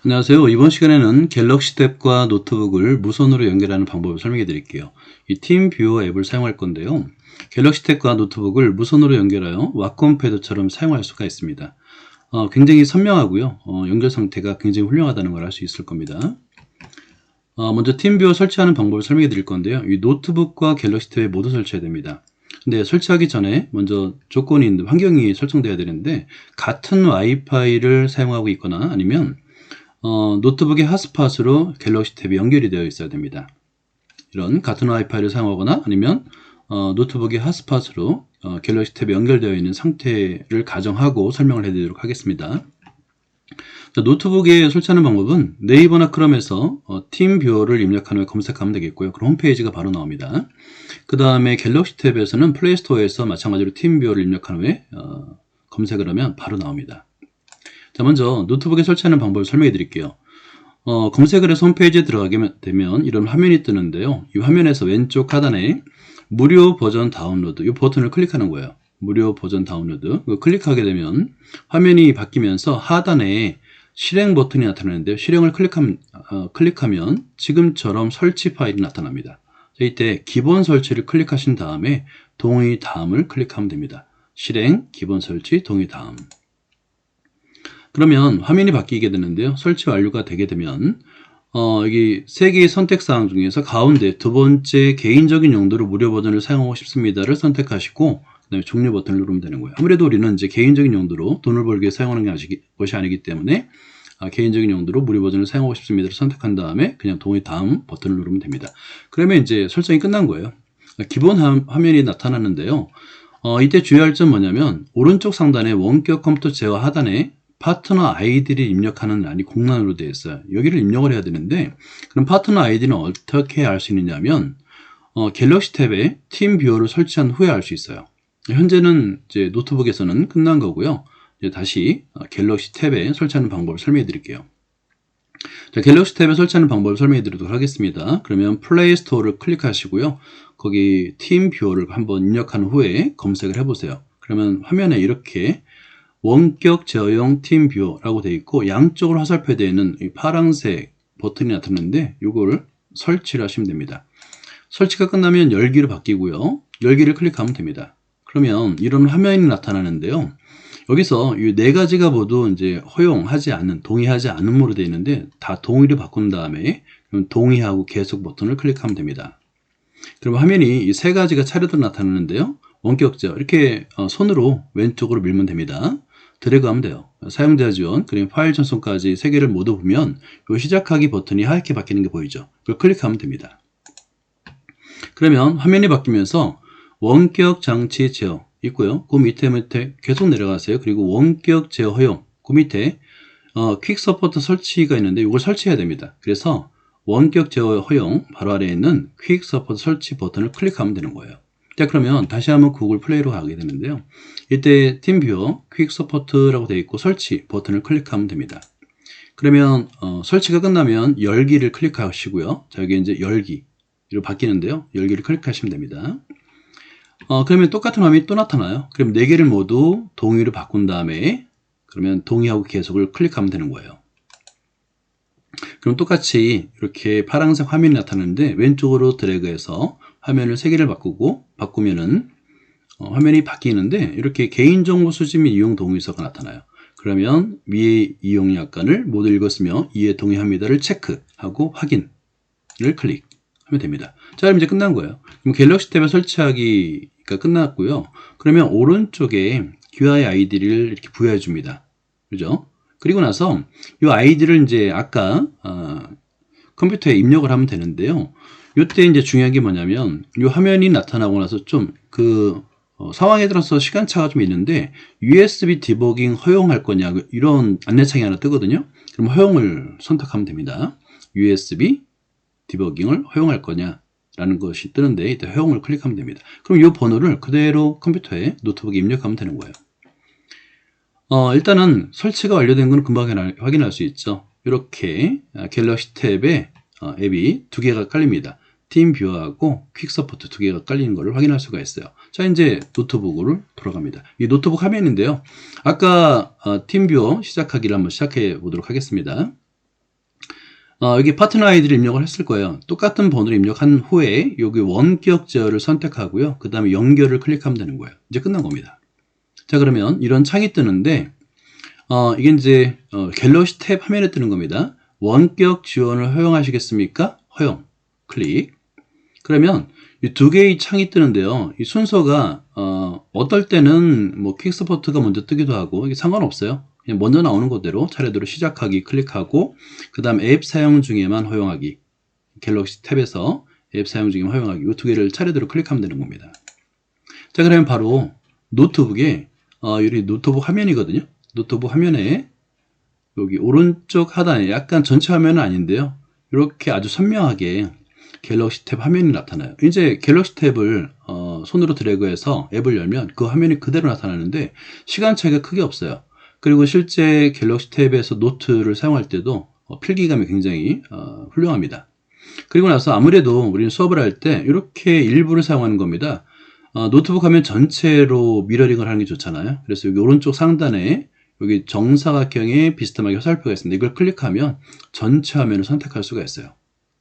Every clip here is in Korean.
안녕하세요. 이번 시간에는 갤럭시 탭과 노트북을 무선으로 연결하는 방법을 설명해 드릴게요. 이 팀뷰어 앱을 사용할 건데요. 갤럭시 탭과 노트북을 무선으로 연결하여 왓컴 패드처럼 사용할 수가 있습니다. 굉장히 선명하고요. 연결 상태가 굉장히 훌륭하다는 걸 알 수 있을 겁니다. 먼저 팀뷰어 설치하는 방법을 설명해 드릴 건데요. 이 노트북과 갤럭시 탭에 모두 설치해야 됩니다. 근데 설치하기 전에 먼저 조건이 있는데 환경이 설정돼야 되는데 같은 와이파이를 사용하고 있거나 아니면 노트북의 핫스팟으로 갤럭시 탭이 연결이 되어 있어야 됩니다. 이런 같은 와이파이를 사용하거나 아니면 노트북의 핫스팟으로 갤럭시 탭이 연결되어 있는 상태를 가정하고 설명을 해드리도록 하겠습니다. 자, 노트북에 설치하는 방법은 네이버나 크롬에서 팀뷰어를 입력한 후에 검색하면 되겠고요. 그럼 홈페이지가 바로 나옵니다. 그 다음에 갤럭시 탭에서는 플레이스토어에서 마찬가지로 팀뷰어를 입력한 후에 검색을 하면 바로 나옵니다. 자, 먼저 노트북에 설치하는 방법을 설명해 드릴게요. 검색을 해서 홈페이지에 들어가게 되면 이런 화면이 뜨는데요. 이 화면에서 왼쪽 하단에 무료 버전 다운로드 이 버튼을 클릭하는 거예요. 무료 버전 다운로드 클릭하게 되면 화면이 바뀌면서 하단에 실행 버튼이 나타나는데요. 실행을 클릭하면 지금처럼 설치 파일이 나타납니다. 자, 이때 기본 설치를 클릭하신 다음에 동의 다음을 클릭하면 됩니다. 실행, 기본 설치, 동의 다음. 그러면 화면이 바뀌게 되는데요. 설치 완료가 되게 되면 여기 세 개의 선택사항 중에서 가운데 두 번째 개인적인 용도로 무료 버전을 사용하고 싶습니다를 선택하시고 그다음에 종료 버튼을 누르면 되는 거예요. 아무래도 우리는 이제 개인적인 용도로 돈을 벌기 위해 사용하는 것이 아니기 때문에 개인적인 용도로 무료 버전을 사용하고 싶습니다를 선택한 다음에 그냥 동의 다음 버튼을 누르면 됩니다. 그러면 이제 설정이 끝난 거예요. 기본 화면이 나타나는데요. 이때 주의할 점 뭐냐면 오른쪽 상단에 원격 컴퓨터 제어 하단에 파트너 아이디를 입력하는 란이 공란으로 되어 있어요. 여기를 입력을 해야 되는데 그럼 파트너 아이디는 어떻게 알 수 있느냐면 갤럭시 탭에 팀뷰어를 설치한 후에 알 수 있어요. 현재는 이제 노트북에서는 끝난 거고요. 이제 다시 갤럭시 탭에 설치하는 방법을 설명해 드릴게요. 자, 갤럭시 탭에 설치하는 방법을 설명해 드리도록 하겠습니다. 그러면 플레이 스토어를 클릭하시고요. 거기 팀뷰어를 한번 입력한 후에 검색을 해보세요. 그러면 화면에 이렇게 원격 제어용 팀뷰어라고 되어 있고 양쪽으로 화살표 되어 있는 이 파란색 버튼이 나타나는데 이걸 설치를 하시면 됩니다. 설치가 끝나면 열기로 바뀌고요. 열기를 클릭하면 됩니다. 그러면 이런 화면이 나타나는데요. 여기서 이 네 가지가 모두 이제 허용하지 않는, 동의하지 않음으로 되어 있는데 다 동의를 바꾼 다음에 동의하고 계속 버튼을 클릭하면 됩니다. 그럼 화면이 이 세 가지가 차례대로 나타나는데요. 원격 제어 이렇게 손으로 왼쪽으로 밀면 됩니다. 드래그하면 돼요. 사용자 지원, 그리고 파일 전송까지 세 개를 모두 보면 이 시작하기 버튼이 하얗게 바뀌는 게 보이죠. 그걸 클릭하면 됩니다. 그러면 화면이 바뀌면서 원격 장치 제어 있고요. 그 밑에 계속 내려가세요. 그리고 원격 제어 허용 그 밑에 퀵 서포트 설치가 있는데 이걸 설치해야 됩니다. 그래서 원격 제어 허용 바로 아래에 있는 퀵 서포트 설치 버튼을 클릭하면 되는 거예요. 자, 그러면 다시 한번 구글 플레이로 가게 되는데요. 이때 팀뷰어 퀵 서포트라고 되어 있고 설치 버튼을 클릭하면 됩니다. 그러면 설치가 끝나면 열기를 클릭하시고요. 자, 여기 이제 열기로 바뀌는데요. 열기를 클릭하시면 됩니다. 그러면 똑같은 화면이 또 나타나요. 그럼 네 개를 모두 동의로 바꾼 다음에 그러면 동의하고 계속을 클릭하면 되는 거예요. 그럼 똑같이 이렇게 파란색 화면이 나타나는데 왼쪽으로 드래그해서 화면을 세 개를 바꾸면은 화면이 바뀌는데 이렇게 개인정보 수집 및 이용 동의서가 나타나요. 그러면 위의 이용 약관을 모두 읽었으며 이에 동의합니다를 체크하고 확인을 클릭하면 됩니다. 자, 그럼 이제 끝난 거예요. 그럼 갤럭시 탭에 설치하기가 끝났고요. 그러면 오른쪽에 QI 아이디를 이렇게 부여해 줍니다. 그죠? 그리고 나서 이 아이디를 이제 아까 컴퓨터에 입력을 하면 되는데요. 이때 이제 중요한 게 뭐냐면 이 화면이 나타나고 나서 좀 상황에 따라서 시간차가 좀 있는데 USB 디버깅 허용할 거냐 이런 안내창이 하나 뜨거든요. 그럼 허용을 선택하면 됩니다. USB 디버깅을 허용할 거냐 라는 것이 뜨는데 이때 허용을 클릭하면 됩니다. 그럼 이 번호를 그대로 컴퓨터에 노트북에 입력하면 되는 거예요. 일단은 설치가 완료된 건 금방 확인할 수 있죠. 이렇게 갤럭시 탭에 앱이 두 개가 깔립니다. 팀뷰어하고 퀵서포트 두 개가 깔리는 것을 확인할 수가 있어요. 자, 이제 노트북으로 돌아갑니다. 이 노트북 화면인데요. 아까 팀뷰어 시작하기를 한번 시작해 보도록 하겠습니다. 여기 파트너 아이디를 입력을 했을 거예요. 똑같은 번호를 입력한 후에 여기 원격 제어를 선택하고요. 그 다음에 연결을 클릭하면 되는 거예요. 이제 끝난 겁니다. 자, 그러면 이런 창이 뜨는데 이게 이제 갤럭시 탭 화면에 뜨는 겁니다. 원격 지원을 허용하시겠습니까? 허용. 클릭. 그러면 이 두 개의 창이 뜨는데요. 이 순서가 어떨 때는 뭐 퀵스포트가 먼저 뜨기도 하고 이게 상관없어요. 그냥 먼저 나오는 것대로 차례대로 시작하기 클릭하고 그 다음 앱 사용 중에만 허용하기. 갤럭시 탭에서 앱 사용 중에만 허용하기. 이 두 개를 차례대로 클릭하면 되는 겁니다. 자, 그러면 바로 노트북에 여기 노트북 화면이거든요. 노트북 화면에 여기 오른쪽 하단에 약간 전체 화면은 아닌데요. 이렇게 아주 선명하게 갤럭시 탭 화면이 나타나요. 이제 갤럭시 탭을 손으로 드래그해서 앱을 열면 그 화면이 그대로 나타나는데 시간 차이가 크게 없어요. 그리고 실제 갤럭시 탭에서 노트를 사용할 때도 필기감이 굉장히 훌륭합니다. 그리고 나서 아무래도 우리는 수업을 할 때 이렇게 일부를 사용하는 겁니다. 노트북 화면 전체로 미러링을 하는 게 좋잖아요. 그래서 여기 오른쪽 상단에 여기 정사각형의 비스듬하게 화살표가 있습니다. 이걸 클릭하면 전체 화면을 선택할 수가 있어요.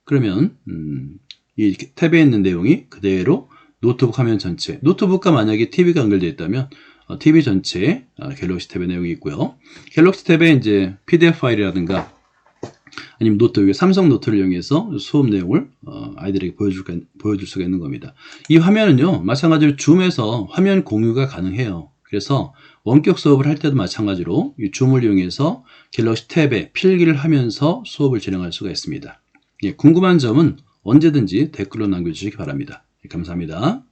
그러면 이 탭에 있는 내용이 그대로 노트북 화면 전체, 노트북과 만약에 TV가 연결되어 있다면 TV 전체 갤럭시 탭의 내용이 있고요. 갤럭시 탭에 이제 PDF 파일이라든가 아니면 노트, 여기 삼성 노트를 이용해서 수업 내용을 아이들에게 보여줄 수가 있는 겁니다. 이 화면은요, 마찬가지로 줌에서 화면 공유가 가능해요. 그래서 원격 수업을 할 때도 마찬가지로 이 줌을 이용해서 갤럭시 탭에 필기를 하면서 수업을 진행할 수가 있습니다. 예, 궁금한 점은 언제든지 댓글로 남겨주시기 바랍니다. 예, 감사합니다.